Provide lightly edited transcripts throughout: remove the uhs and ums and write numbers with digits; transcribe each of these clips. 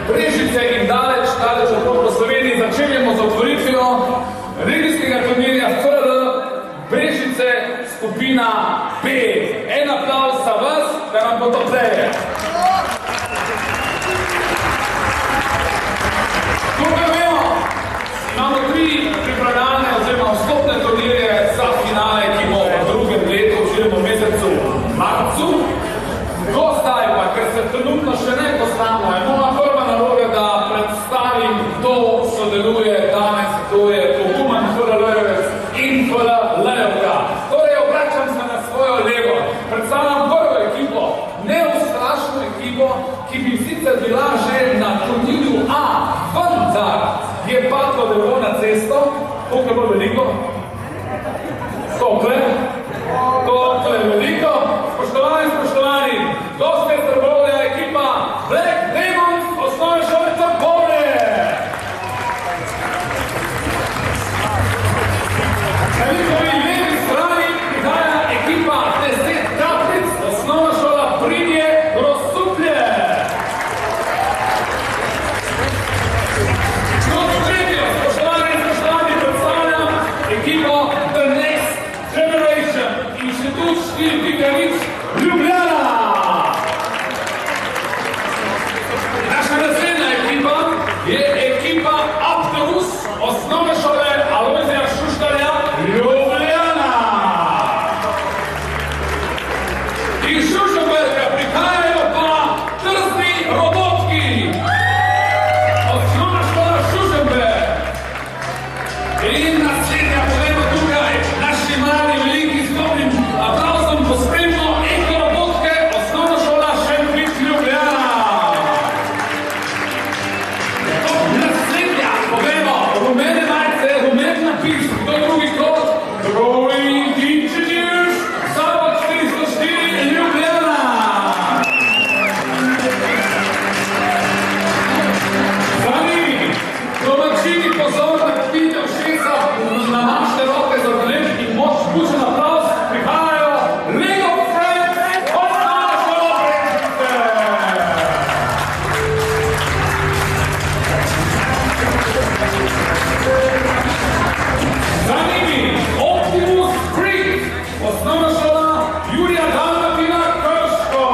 Brežice in daleč okrog po Sloveniji začenjamo z otvoritvijo regijskega turnirja FRL Brežice skupina B. En aplavz za vas, da nam bo to pleje. Tukaj vemo, imamo 3 pripravljalne oziroma vstopne turnirje za finale, ki bo v drugem letu oziroma mesecu marcu. Do zdaj pa, ker se trenutno še ne poznamo, je moja prva naloga, da predstavim, kdo sodeluje danes, kdo je pogumen FRL-jevec in FRL-jevka. Torej, obračam se na svojo levo. Predstavljam prvo ekipo, neustrašno ekipo, ki bi sicer bila že na turnirju A, vendar je padlo drevo na cesto. Koliko je bilo veliko? Koliko je veliko? Spoštovani, goste iz Trbovlja, ekipa Black Demons, osnovne šole Trbovlje. Na njihovi levi strani prihaja ekipa 10 Taplic, osnovna šola Prinje, Grosuplje. Spoštovani, predstavljam ekipo The Next Generation, Inštitut 4.0 Ljubljana. Naša naslednja ekipa je ekipa Apterus, osnovne šole Alojzija Šuštarja, Ljubljana. Iz Šušenberga prihajajo pa Trzni robotki, osnovna šola Šušenberg. In naslednja povemo tukaj, naši mali veliki s dobrim aplavzom pospremimo ekorobotke, osnovna šola Šentvic Ljubljana. Naslednja povemo, rumene majice, rumen napis, kdo drugi kot Growing Engineers, Zavod 404 Ljubljana. Zanimi, domačini pozor, da pite všeca, namašte roke za odlež in moč pučen aplavz, prihajajo Lego Friends, osnovna šola Brežice. Zanimi, Optimus Creek, osnovna šola Jurija Dalmatina Krško.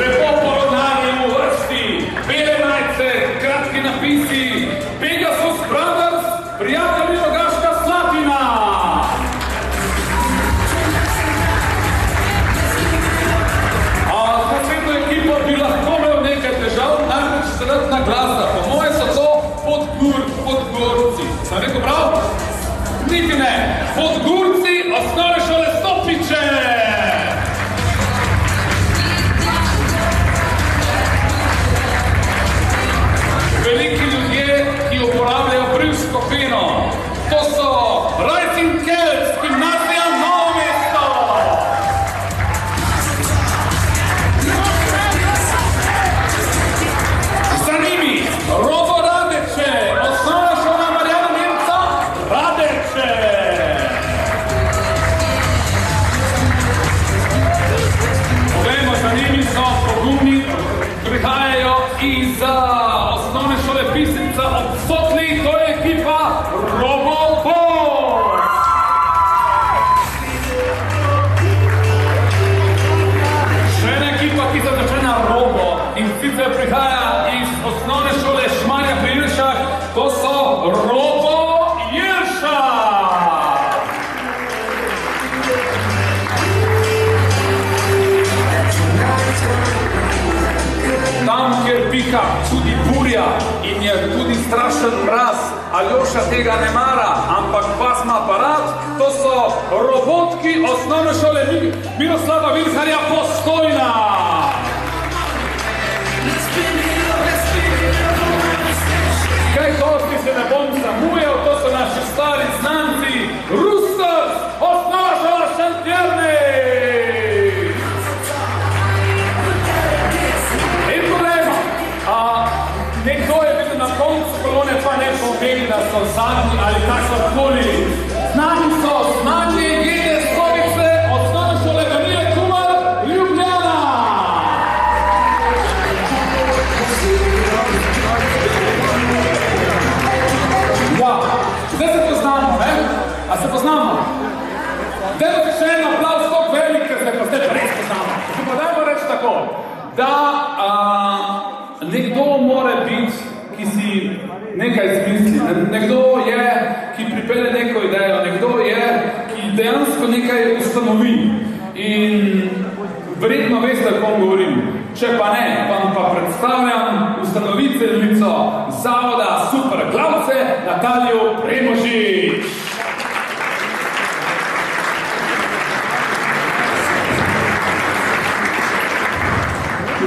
Lepo porodnani v vrsti, bele majice, kratki napisi, Pegasus Brothers, prijatelji Rogaška Slatina. A z naslednjo ekipo bi lahko imel nekaj težav, namreč sredna glasna. Po moje so to Podgorci. Sem rekel prav? Niti ne. Podgorci, osnovne šole Stopiče. Veliki ljudje, ki uporabljajo brivsko peno. To so Rising Kelts, gimnazija Novo mesto. Za njimi Robo Radeče, osnovna šola Marjana Nemca, Radeče. Povejmo, za njimi so pogumni, prihajajo iz osnovne šole Bistrica od Sotli, to je ekipa Robobor. Še ena ekipa, ki se začne na Robo in sicer prihaja iz osnovne šole Šmarja pri Jelšah, to so Robo Jelša. Tam, kjer pika tudi burja in je tudi strašen mraz, Aljoša tega ne mara, ampak vas ima aparat, to so robotki osnovne šole Miroslava Vilharja Postojna. Kaj gosti se ne bom zamujal, to so naši stari znanci, Roosters, osnovna šola Šentjerne. Nekdo je videl na koncu kolone, pa ne pomeni, da so zadnji ali kakorkoli. Znani so, znani je Gede Skovice, osnovne šole Danile Kumar, nekdo je, ki pripelje neko idejo, nekdo je, ki dejansko nekaj ustanovi. In verjetno veste, o kom govorim. Če pa ne, vam pa predstavljam ustanoviteljico Zavoda Super Glavce, Natalijo Premožič.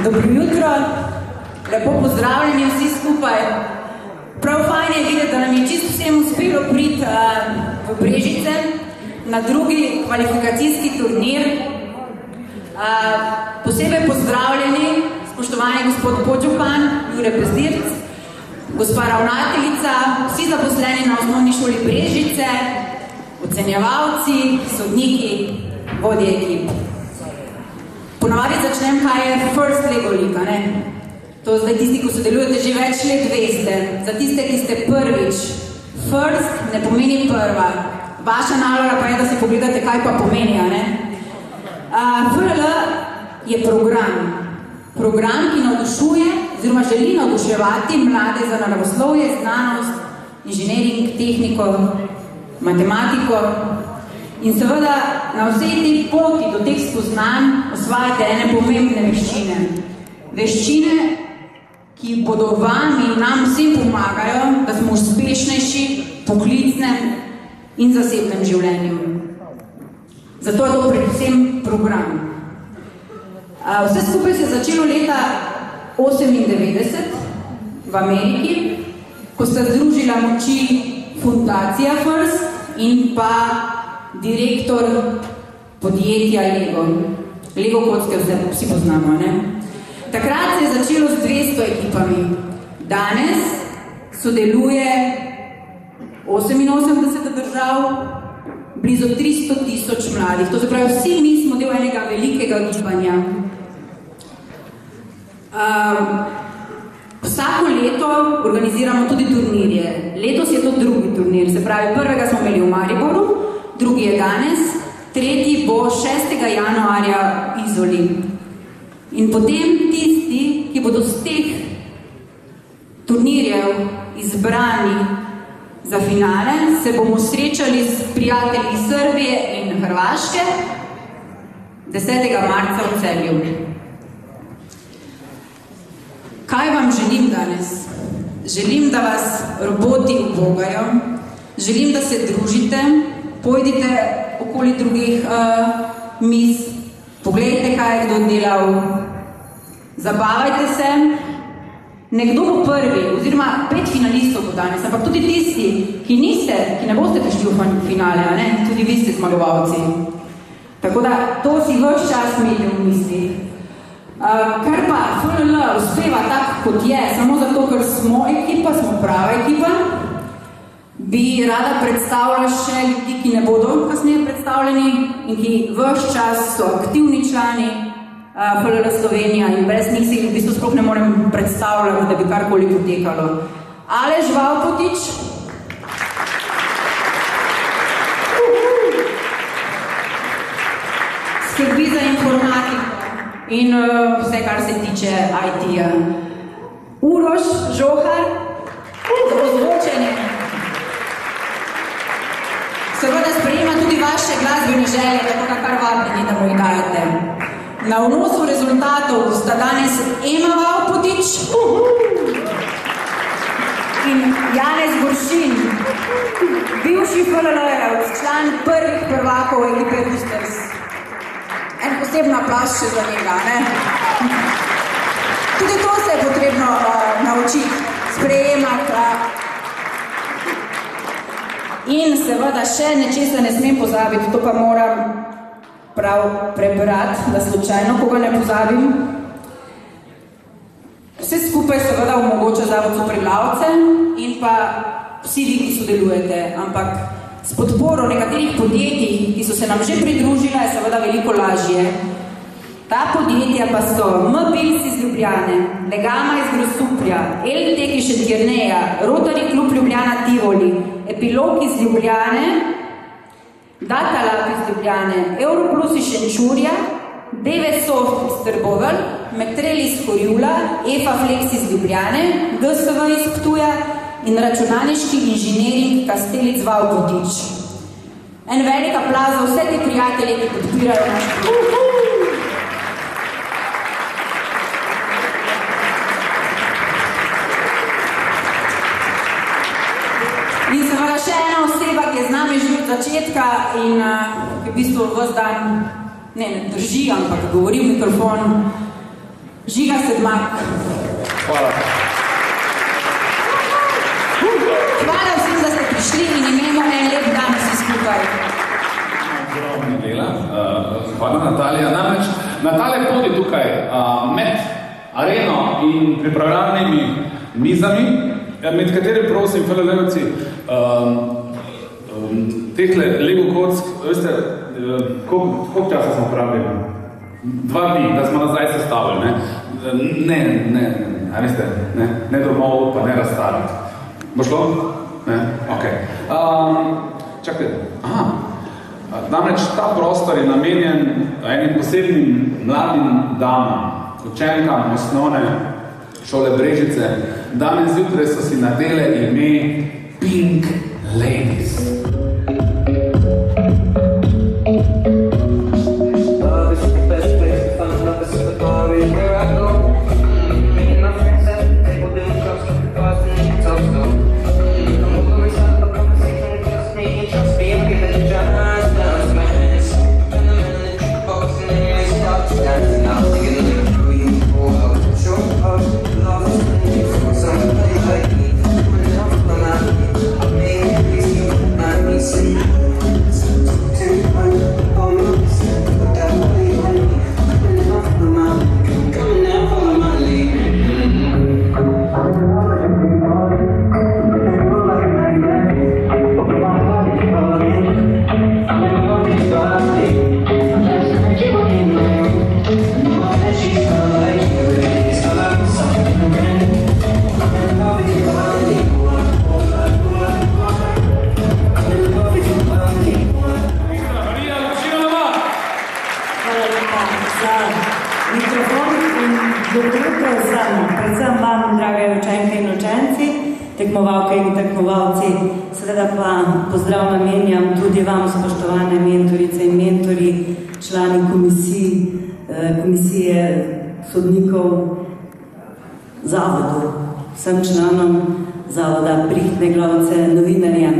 Dobro jutro, lepo pozdravljeni vsi skupaj. Prav fajn je videti, da nam je čisto vsem uspelo priti v Brežice na drugi kvalifikacijski turnir. Posebej pozdravljeni, spoštovani gospod podžupan Jure Pezdirc, gospa ravnateljica, vsi zaposleni na osnovni šoli Brežice, ocenjevalci, sodniki, vodje ekip. Ponavadi začnem, kaj je First Lego League, ne? To zdaj tisti, ko sodelujete že več let, veste. Za tiste, ki ste prvič, first ne pomeni prva. Vaša naloga pa je, da si pogledate, kaj pa pomeni, ne? FLL je program. Program, ki navdušuje, oziroma želi navduševati mlade za naravoslovje, znanost, inženjering, tehniko, matematiko. In seveda na vsej tej poti do teh spoznanj osvajate ene pomembne veščine. Veščine, ki bodo vam in nam vsem pomagajo, da smo uspešnejši v poklicnem in zasebnem življenju. Zato je to predvsem program. Vse skupaj se je začelo leta 1998 v Ameriki, ko sta združila moči Fundacija First in pa direktor podjetja Lego. Lego kocke vsi poznamo, ne? Takrat se je začelo s 200 ekipami. Danes sodeluje 88 držav, blizu 300,000 mladih. To se pravi, vsi mi smo del enega velikega gibanja. Vsako leto organiziramo tudi turnirje. Letos je to drugi turnir, se pravi, prvega smo imeli v Mariboru, drugi je danes, tretji bo 6. januarja v Izoli. In potem tisti, ki bodo z teh turnirjev izbrani za finale, se bomo srečali s prijatelji Srbije in Hrvaške 10. marca v Celju. Kaj vam želim danes? Želim, da vas roboti ubogajo, želim, da se družite, pojdite okoli drugih miz, pogledajte, kaj je kdo delal, zabavajte se. Nekdo bo prvi, oziroma 5 finalistov bo danes, ampak tudi tisti, ki ne boste prišli v finale, ne? Tudi vi ste zmagovalci. Tako da to si ves čas imeli v misli. Kar pa FLL uspeva tak, kot je, samo zato, ker smo ekipa, smo prava ekipa, bi rada predstavila še ljudi, ki ne bodo kasneje predstavljeni in ki ves čas so aktivni člani FLL Slovenija in brez njih si v bistvu sploh ne morem predstavljati, da bi karkoli potekalo. Aleš Valpotič, skrbi za informatiko in vse, kar se tiče IT-ja. Uroš Žohar, za ozvočenje. Seveda sprejema tudi vaše glasbene želje, tako da kar vabljeni, da mu jih dajete. Na vnosu rezultatov sta danes Ema Valpotič in Janez Goršin, bivši FLL-jevec, član prvih prvakov ekipe Roosters. En posebna aplavz še za njega, ne? Tudi to se je potrebno naučiti, sprejemati. In seveda še nečesa ne smem pozabiti, to pa moram prav prebrati, da slučajno koga ne pozabim. Vse skupaj seveda omogoča Zavod Super Glavce in pa vsi vi, ki sodelujete, ampak s podporo nekaterih podjetij, ki so se nam že pridružila, je seveda veliko lažje. Ta podjetja pa so M-Pils iz Ljubljane, Legama iz Grosuplja, LTEK iz Šentjerneja, Rotary Klub Ljubljana Tivoli, Epilog iz Ljubljane, Datalab iz Ljubljane, Europlus iz Šenčurja, DVSoft iz Trbovelj, Metrel iz Horjula, EFA Flex iz Ljubljane, GSV iz Ptuja in računalniški inženiring Kastelic Valkotič. En velik aplauz za vse te prijatelje, ki podpirajo naš program. In seveda še ena oseba, ki je z nami že od začetka in ki v bistvu ves dan ne drži, ampak govori v mikrofon. Žiga Sedmak. Hvala. Hvala vsem, da ste prišli in imamo en lep dan vsi skupaj. Hvala Natalija. Namreč Natalija podi tukaj med areno in pripravljalnimi mizami, med kateri prosim FLL-ovci tehle Lego kock, veste, koliko časa smo pravili? 2 dni, da smo nazaj sestavili, ne, a veste, ne domov, pa ne razstaviti. Bo šlo? Ne? Ok. Čakajte, namreč ta prostor je namenjen enim posebnim mladim damam, učenkam osnovne šole Brežice. Danes zjutraj so si nadele ime Pink Ladies. Tekmovalke in tekmovalci, seveda pa pozdrav namenjam tudi vam, spoštovane mentorice in mentori, člani komisije sodnikov zavodu, vsem članom zavoda, prihtne glavce, novinarjem.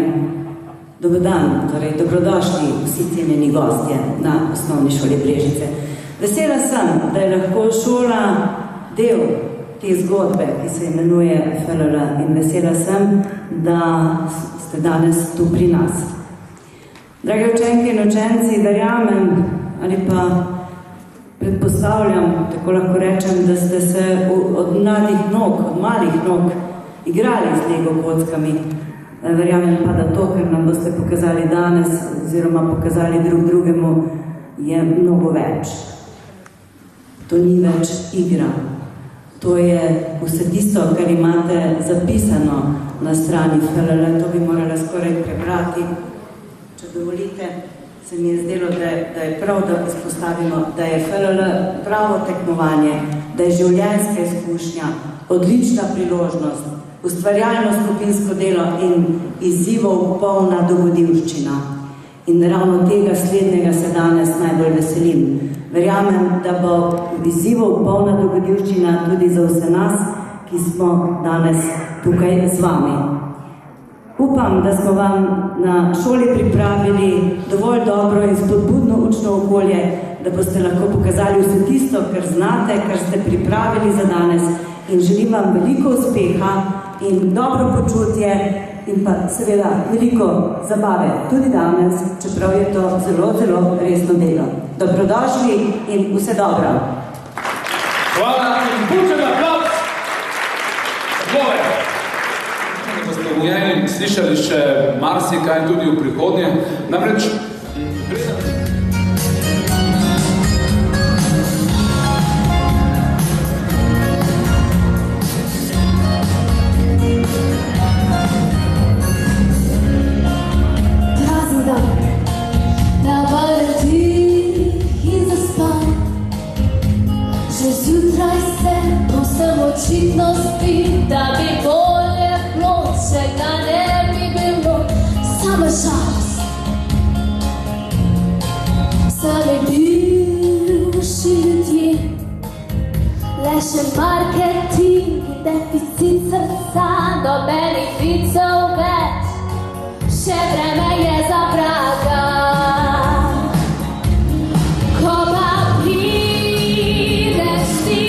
Dober dan, torej dobrodošli vsi cenjeni gostje na osnovni šoli Brežice. Vesela sem, da je lahko šola del te zgodbe, ki se imenuje FLL, in vesela sem, da ste danes tu pri nas. Drage učenke in učenci, verjamem ali pa predpostavljam, tako lahko rečem, da ste se od mladih nog, od malih nog igrali z Lego kockami. Verjamem pa, da to, kar nam boste pokazali danes, oziroma pokazali drug drugemu, je mnogo več. To ni več igra. To je vse tisto, kar imate zapisano na strani FLL. To bi morala skoraj prebrati. Če dovolite, se mi je zdelo, da je prav, da izpostavimo, da je FLL pravo tekmovanje, da je življenjska izkušnja, odlična priložnost, ustvarjalno skupinsko delo in izzivov polna dogodivščina. In ravno tega slednjega se danes najbolj veselim. Verjamem, da bo izzivov polna dogodivščina tudi za vse nas, ki smo danes tukaj z vami. Upam, da smo vam na šoli pripravili dovolj dobro in spodbudno učno okolje, da boste lahko pokazali vse tisto, kar znate, kar ste pripravili za danes, in želim vam veliko uspeha in dobro počutje in pa seveda veliko zabave tudi danes, čeprav je to zelo, zelo resno delo. Dobrodošli in vse dobro. Hvala in bučen aplauz. Takole. Boste v njej slišali še marsikaj tudi v prihodnje. Namreč, Zjutraj se povsem očitno spi, da bi bolje ploče Fashion marketing, deficit srca, nobenih vicev več, še vreme je za vraga. Ko pa prideš ti,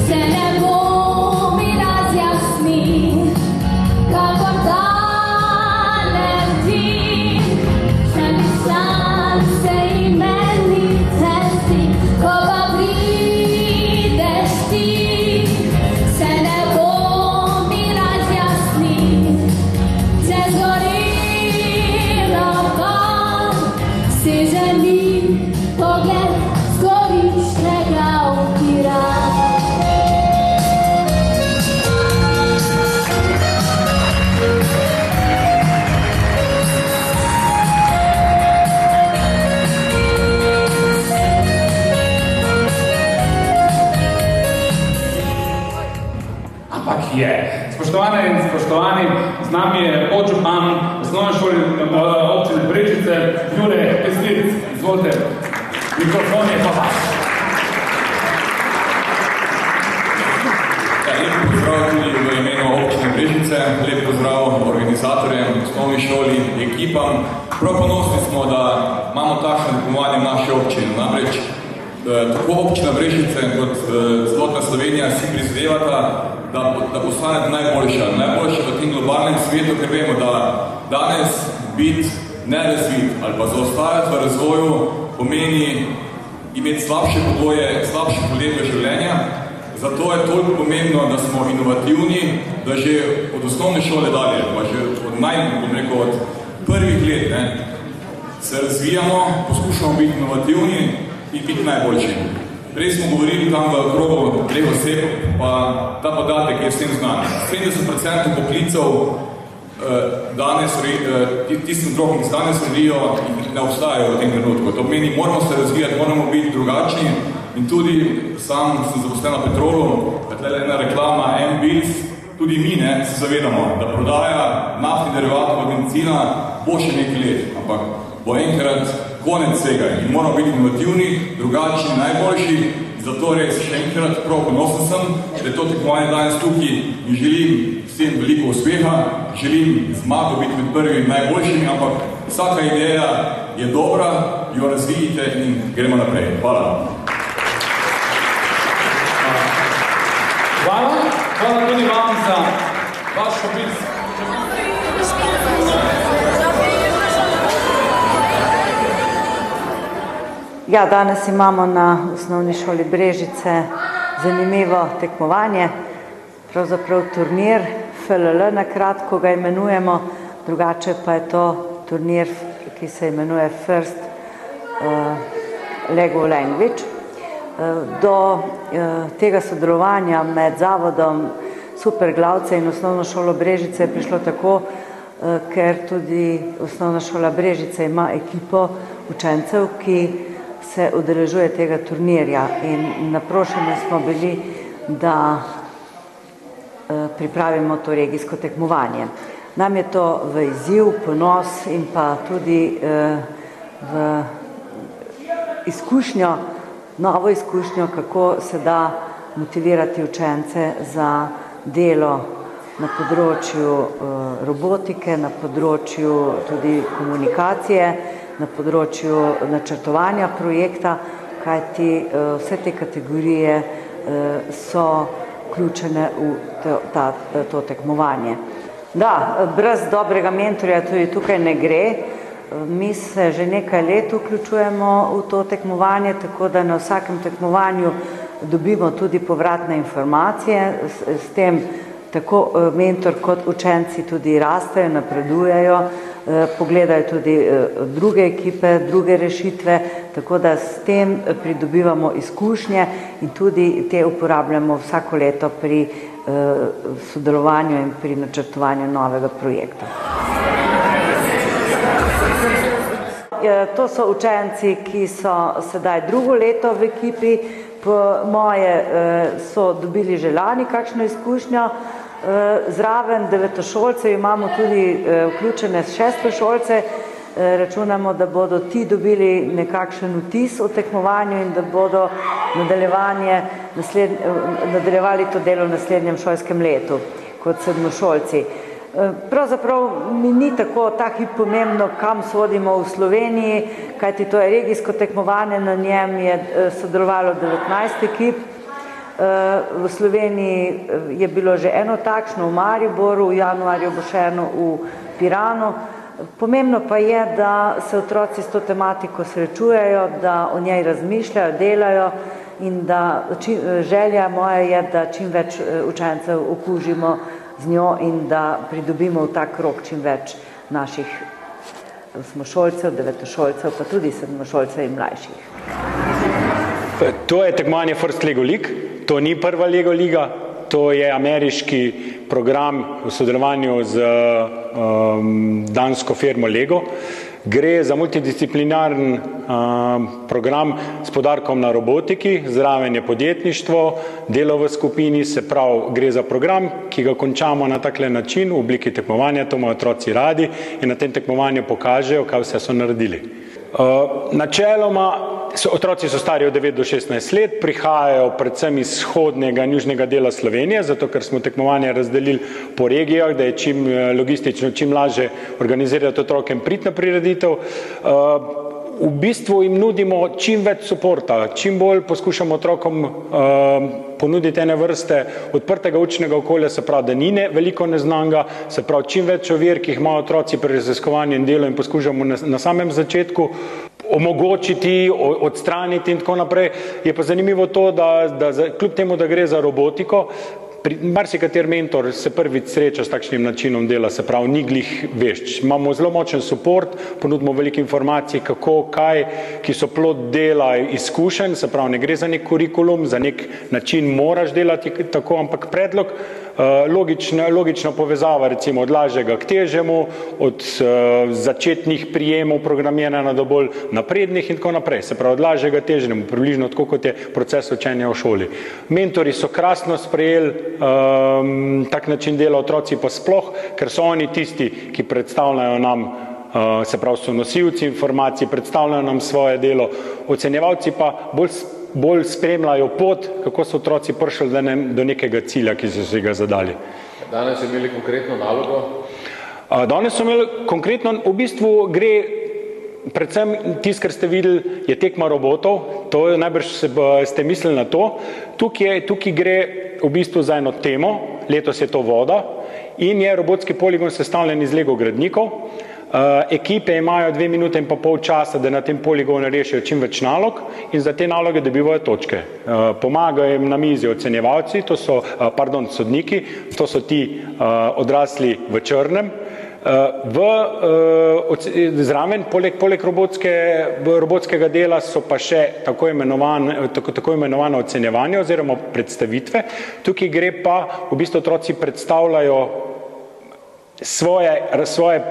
se ne bo mi razjasni, kakor danem ti, še mislim se imenite si. Ko pa prideš ti, se ne bo mi razjasni, če zgorim rokom, si želim pogled zgoriščnega okvira. Ampak je. Spoštovane in spoštovani, z nami je podžupan osnovne šole občine Brežice, Jure Peslic. Izvolite, mikrofon je pa vaš. Lep pozdrav tudi v imenu občine Brežice, lep pozdrav organizatorjem, osnovni šoli, ekipam. Prav ponosni smo, da imamo takšno tekmovanje v naši občini. Namreč tako občina Brežice kot celotna Slovenija si prizadevata, da postane najboljša v tem globalnem svetu, ker vemo, da danes biti nerazvit ali pa zaostajati v razvoju pomeni imeti slabše pogoje, slabše poletve življenja. Zato je toliko pomembno, da smo inovativni, da že od osnovne šole dalje, pa že od prvih let se razvijamo, poskušamo biti inovativni in biti najboljši. Prej smo govorili tam v krogu 3 oseb, pa ta podatek je vsem znan. 70% poklicev danes, tistim drogom, ki se danes rodijo, ne obstajajo v tem trenutku. To pomeni, moramo se razvijati, moramo biti drugačni in tudi sam sem zaposlen na Petrolu, tukaj ena reklama M-Bills, tudi mi se zavedamo, da prodaja naftnih derivatov benzina bo še nekaj let, ampak bo enkrat konec vsega in moramo biti inovativni, drugačni, najboljši. Zato res še enkrat prav ponosen sem, da je to tekmovanje danes tukaj in želim vsem veliko uspeha, želim zmago biti med prvimi najboljšimi, ampak vsaka ideja je dobra, jo razvijite in gremo naprej. Hvala. Hvala tudi vam za vaš poklic. Ja, danes imamo na osnovni šoli Brežice zanimivo tekmovanje, pravzaprav turnir FLL, na kratko ga imenujemo, drugače pa je to turnir, ki se imenuje First Lego Language. Do tega sodelovanja med zavodom Superglavce in osnovno šolo Brežice je prišlo tako, ker tudi osnovna šola Brežice ima ekipo učencev, ki se udeležuje tega turnirja in naprošeni smo bili, da pripravimo to regijsko tekmovanje. Nam je to v izziv, ponos in pa tudi v izkušnjo, novo izkušnjo, kako se da motivirati učence za delo na področju robotike, na področju tudi komunikacije, na področju načrtovanja projekta, kajti vse te kategorije so vključene v to tekmovanje. Da, brez dobrega mentorja tudi tukaj ne gre. Mi se že nekaj let vključujemo v to tekmovanje, tako da na vsakem tekmovanju dobimo tudi povratne informacije, s tem tako mentor kot učenci tudi rastejo, napredujejo, pogledajo tudi druge ekipe, druge rešitve, tako da s tem pridobivamo izkušnje in tudi te uporabljamo vsako leto pri sodelovanju in pri načrtovanju novega projekta. To so učenci, ki so sedaj drugo leto v ekipi, po moje so dobili že lani kakšno izkušnjo. Zraven devetošolcev imamo tudi vključene šestošolce, računamo, da bodo ti dobili nekakšen vtis o tekmovanju in da bodo nadaljevali to delo v naslednjem šolskem letu kot sedmošolci. Pravzaprav mi ni ta hip pomembno, kam sodimo v Sloveniji, kajti to je regijsko tekmovanje, na njem je sodelovalo 19 ekip. V Sloveniji je bilo že eno takšno v Mariboru, v januarju bo še eno v Piranu. Pomembno pa je, da se otroci s to tematiko srečujejo, da o njej razmišljajo, delajo in da želja moja je, da čim več učencev okužimo z njo in da pridobimo v ta krog čim več naših osmošolcev, devetošolcev, pa tudi sedmošolcev in mlajših. To je tekmovanje First Lego League, to ni prva Lego liga, to je ameriški program v sodelovanju z dansko firmo Lego. Gre za multidisciplinaren program s poudarkom na robotiki, zraven je podjetništvo, delo v skupini, se pravi, gre za program, ki ga končamo na takle način v obliki tekmovanja, to imajo otroci radi in na tem tekmovanju pokažejo, kaj vse so naredili. Načeloma otroci so stari od 9 do 16 let, prihajajo predvsem iz vzhodnega in južnega dela Slovenije, zato ker smo tekmovanje razdelili po regijah, da je logistično čim lažje organizirati otrokem priti na prireditev. V bistvu jim nudimo čim več suporta, čim bolj poskušamo otrokom ponuditi ene vrste odprtega učnega okolja, se pravi, da ni veliko neznanega, se pravi, čim več ovir, ki jih imajo otroci pri raziskovanju in delu in poskušamo na samem začetku omogočiti, odstraniti in tako naprej. Je pa zanimivo to, da kljub temu, da gre za robotiko, marsikater mentor se prvič sreča s takšnim načinom dela, se pravi, ni glih vešč. Imamo zelo močen support, ponudimo veliko informacij, kako, kaj, ki so plod dela izkušenj, se pravi, ne gre za nek kurikulum, za nek način moraš delati tako, ampak predlog, logična povezava, recimo od lažjega k težjemu, od začetnih prijemov programiranja do bolj naprednih in tako naprej. Se pravi, od lažjega k težjemu, približno tako, kot je proces učenja v šoli. Mentori so krasno sprejeli tak način dela, otroci pa sploh, ker so oni tisti, ki predstavljajo nam, se pravi, so nosilci informacij, predstavljajo nam svoje delo, ocenjevalci pa bolj spremljajo pot, kako so otroci prišli do nekega cilja, ki so si ga zadali. Danes so imeli konkretno nalogo? Danes so imeli konkretno, v bistvu gre predvsem tisto, kar ste videli, je tekma robotov, to je najbrž ste mislili na to. Tukaj gre v bistvu za eno temo, letos je to voda in je robotski poligon sestavljen iz Lego gradnikov. Ekipe imajo 2 minute in pa pol časa, da na tem poligonu rešijo čim več nalog in za te naloge dobivajo točke. Pomagajo jim na mizi ocenjevalci, sodniki, to so ti odrasli v črnem. Zraven, poleg robotskega dela so pa še tako imenovano ocenjevanje oziroma predstavitve. Tukaj gre pa, v bistvu otroci predstavljajo svoje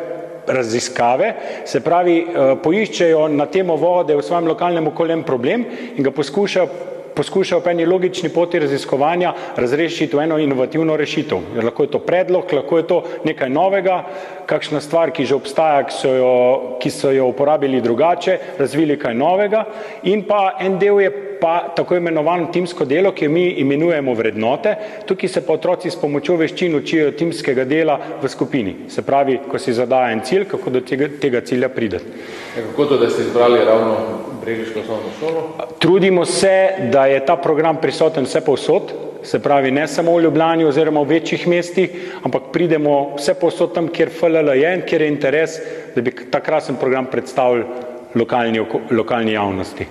raziskave, se pravi, poiščejo na temo vode v svojem lokalnem okolju problem in ga poskušajo po eni logični poti raziskovanja razrešiti v eno inovativno rešitev. Lahko je to predlog, lahko je to nekaj novega, kakšna stvar, ki že obstaja, ki so jo uporabili drugače, razvili kaj novega in pa en del je pa tako imenovano timsko delo, ki jo mi imenujemo vrednote. Tukaj se pa otroci s pomočjo veščin učijo timskega dela v skupini. Se pravi, ko si zadaja en cilj, kako do tega cilja prideti. Kako to, da ste izbrali ravno Brežiško osnovno šolo? Trudimo se, da je ta program prisoten vse povsod, se pravi, ne samo v Ljubljani oziroma v večjih mestih, ampak pridemo vse povsod tam, kjer FLL je in kjer je interes, da bi ta krasen program predstavili lokalni javnosti.